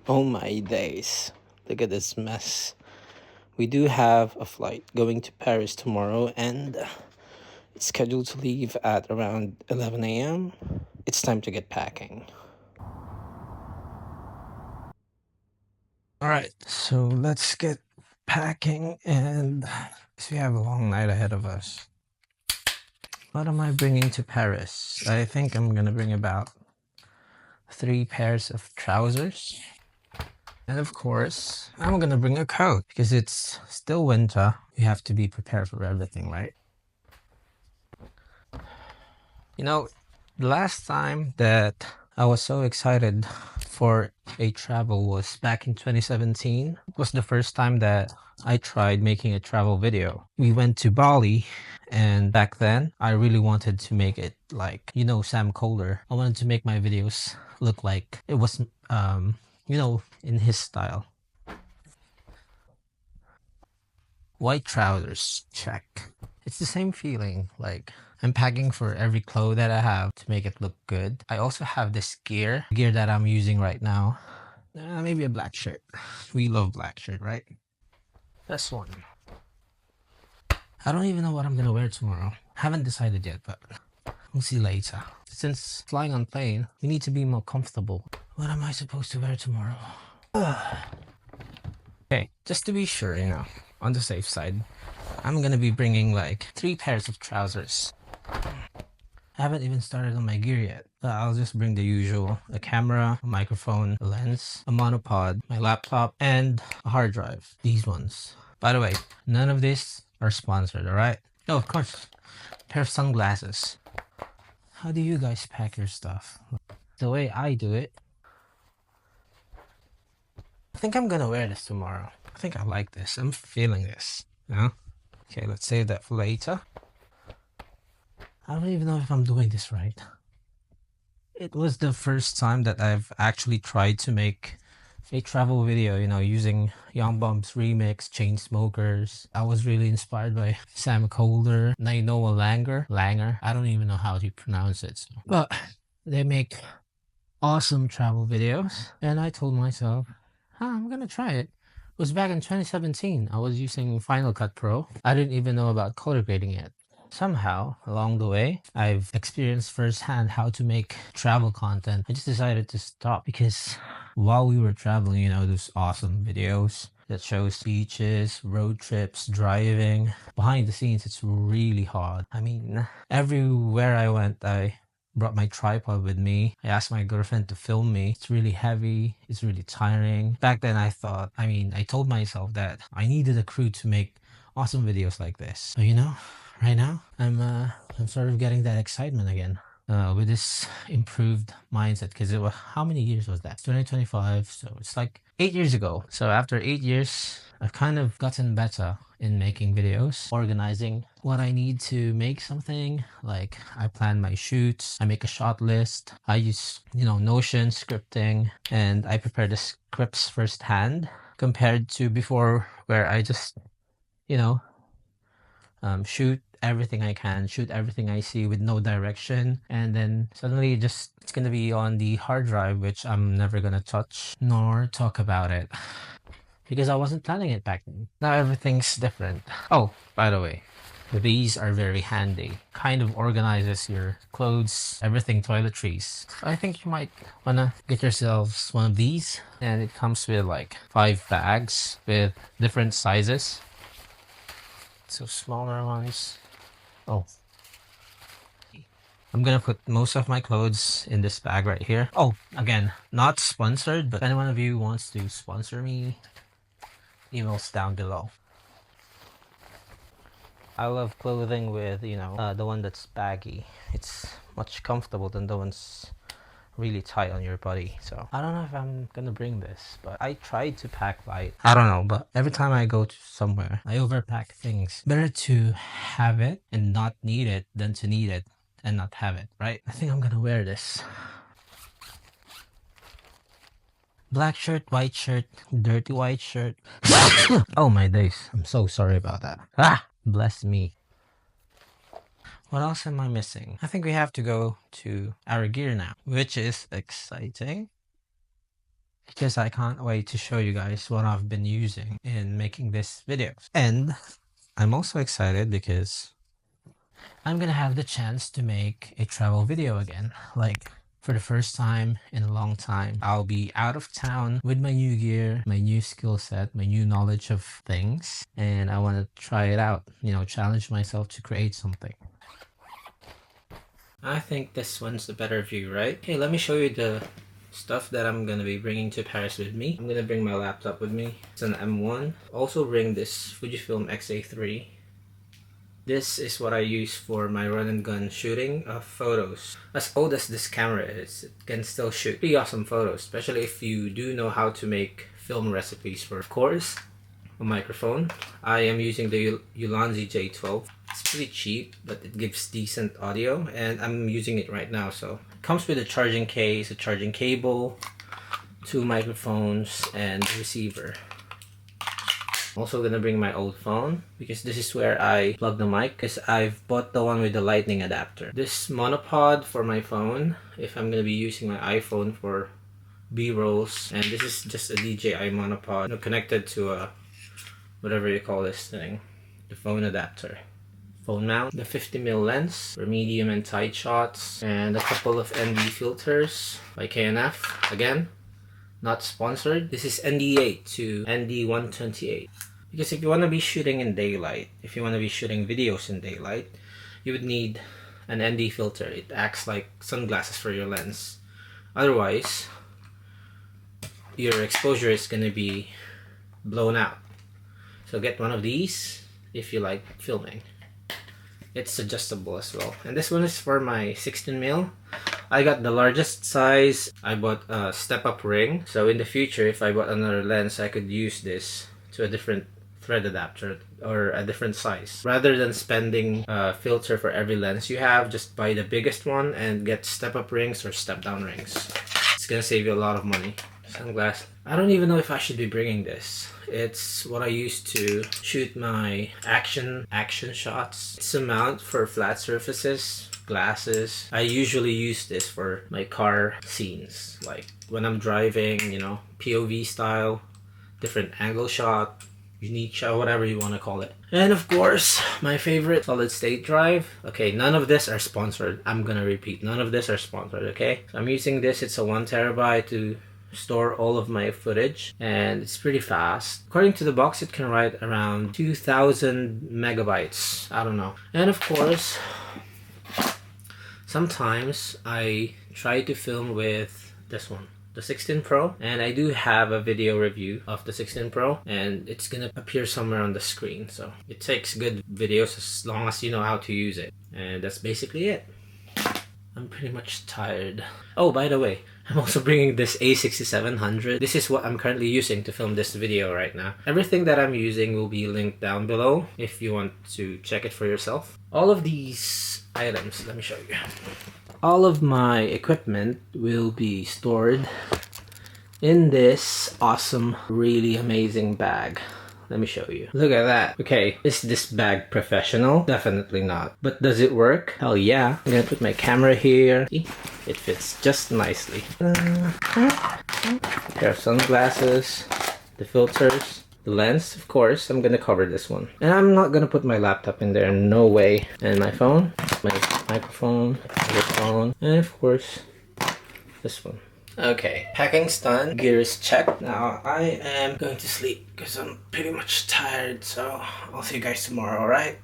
Oh my days. Look at this mess. We do have a flight going to Paris tomorrow and it's scheduled to leave at around 11 a.m. It's time to get packing. Alright, so let's get packing and we have a long night ahead of us. What am I bringing to Paris? I think I'm gonna bring about 3 pairs of trousers. And of course, I'm gonna bring a coat because it's still winter. You have to be prepared for everything, right? You know, the last time that I was so excited for a travel was back in 2017. It was the first time that I tried making a travel video. We went to Bali, and back then I really wanted to make it like, Sam Kohler. I wanted to make my videos look like it was, in his style. White trousers, check. It's the same feeling, like I'm packing for every clothes that I have to make it look good. I also have this gear that I'm using right now. Maybe a black shirt. We love black shirt, right? This one. I don't even know what I'm gonna wear tomorrow. Haven't decided yet, but we'll see later. Since flying on plane, we need to be more comfortable. What am I supposed to wear tomorrow? Okay, just to be sure, on the safe side, I'm gonna be bringing like 3 pairs of trousers. I haven't even started on my gear yet. I'll just bring the usual: a camera, a microphone, a lens, a monopod, my laptop, and a hard drive. These ones. By the way, none of these are sponsored, alright? No, of course. A pair of sunglasses. How do you guys pack your stuff? The way I do it. I think I'm gonna wear this tomorrow. I think I like this. I'm feeling this. Okay, let's save that for later. I don't even know if I'm doing this right. It was the first time that I've actually tried to make a travel video, using Young Bum's remix, Chainsmokers. I was really inspired by Sam Kohler, Nainoa Langer. I don't even know how to pronounce it. But they make awesome travel videos. And I told myself, I'm gonna try it. It was back in 2017. I was using Final Cut Pro. I didn't even know about color grading yet. Somehow, along the way, I've experienced firsthand how to make travel content. I just decided to stop because while we were traveling, those awesome videos that shows beaches, road trips, driving. Behind the scenes, it's really hard. I mean, everywhere I went, I brought my tripod with me. I asked my girlfriend to film me. It's really heavy. It's really tiring. Back then I told myself that I needed a crew to make awesome videos like this. So, right now I'm sort of getting that excitement again. With this improved mindset, because how many years was that? 2025, so it's like 8 years ago. So after 8 years, I've kind of gotten better in making videos, organizing what I need to make something. Like, I plan my shoots, I make a shot list, I use Notion scripting, and I prepare the scripts firsthand, compared to before, where I just shoot everything I can, shoot everything I see with no direction, and then suddenly it's gonna be on the hard drive, which I'm never gonna touch nor talk about it because I wasn't planning it back then. Now everything's different. Oh, by the way, these are very handy. Kind of organizes your clothes, everything, toiletries. I think you might wanna get yourselves one of these, and it comes with like 5 bags with different sizes. So smaller ones. Oh. I'm gonna put most of my clothes in this bag right here. Oh, again, not sponsored, but if any one of you wants to sponsor me, emails down below. I love clothing with, the one that's baggy. It's much comfortable than the ones really tight on your body. So I don't know if I'm gonna bring this, but I tried to pack light. I don't know, but every time I go to somewhere, I overpack things. Better to have it and not need it than to need it and not have it, right? I think I'm gonna wear this. Black shirt, white shirt, dirty white shirt. Oh my days, I'm so sorry about that. Bless me. What else am I missing? I think we have to go to our gear now, which is exciting. because I can't wait to show you guys what I've been using in making this video. And I'm also excited because I'm gonna have the chance to make a travel video again. Like, for the first time in a long time, I'll be out of town with my new gear, my new skill set, my new knowledge of things, and I want to try it out, you know, challenge myself to create something. I think this one's the better view, right? Okay, let me show you the stuff that I'm gonna be bringing to Paris with me. I'm gonna bring my laptop with me. It's an M1. Also bring this Fujifilm X-A3. This is what I use for my run and gun shooting of photos. As old as this camera is, it can still shoot pretty awesome photos, especially if you do know how to make film recipes for, of course, a microphone. I am using the Ulanzi J12. It's pretty cheap, but it gives decent audio, and I'm using it right now. So it comes with a charging case, a charging cable, 2 microphones, and receiver. I'm also gonna bring my old phone because this is where I plug the mic, because I've bought the one with the lightning adapter. This monopod for my phone if I'm gonna be using my iPhone for B-rolls, and this is just a DJI monopod, you know, connected to a whatever you call this thing, the phone adapter. Phone mount, the 50mm lens for medium and tight shots, and a couple of ND filters by KNF. Again, not sponsored. This is ND8 to ND128. Because if you want to be shooting in daylight, if you want to be shooting videos in daylight, you would need an ND filter. It acts like sunglasses for your lens. Otherwise, your exposure is going to be blown out. So get one of these if you like filming. It's adjustable as well. And this one is for my 16mm. I got the largest size. I bought a step-up ring. So in the future, if I bought another lens, I could use this to a different thread adapter or a different size. Rather than spending a filter for every lens you have, just buy the biggest one and get step-up rings or step-down rings. It's gonna save you a lot of money. Sunglasses. I don't even know if I should be bringing this. It's what I use to shoot my action shots. It's a mount for flat surfaces, glasses. I usually use this for my car scenes, like when I'm driving, you know, POV style, different angle shot, unique shot, whatever you want to call it. And of course, my favorite, solid state drive. Okay, none of this are sponsored. I'm gonna repeat, none of this are sponsored, okay? So I'm using this. It's a 1TB to store all of my footage, and it's pretty fast. According to the box, it can write around 2000 megabytes. I don't know. And of course, sometimes I try to film with this one, the 16 Pro, and I do have a video review of the 16 Pro, and it's gonna appear somewhere on the screen. So it takes good videos as long as you know how to use it. And that's basically it. I'm pretty much tired. Oh, by the way, I'm also bringing this A6700. This is what I'm currently using to film this video right now. Everything that I'm using will be linked down below if you want to check it for yourself. All of these items, let me show you. All of my equipment will be stored in this awesome, really amazing bag. Let me show you. Look at that. Okay, is this bag professional? Definitely not. But does it work? Hell yeah. I'm gonna put my camera here. See? It fits just nicely. A pair of sunglasses, the filters, the lens, of course. I'm gonna cover this one. And I'm not gonna put my laptop in there, no way. And my phone, my microphone, the phone, and of course, this one. Okay, packing's done, gear is checked. Now I am going to sleep because I'm pretty much tired, so I'll see you guys tomorrow, alright?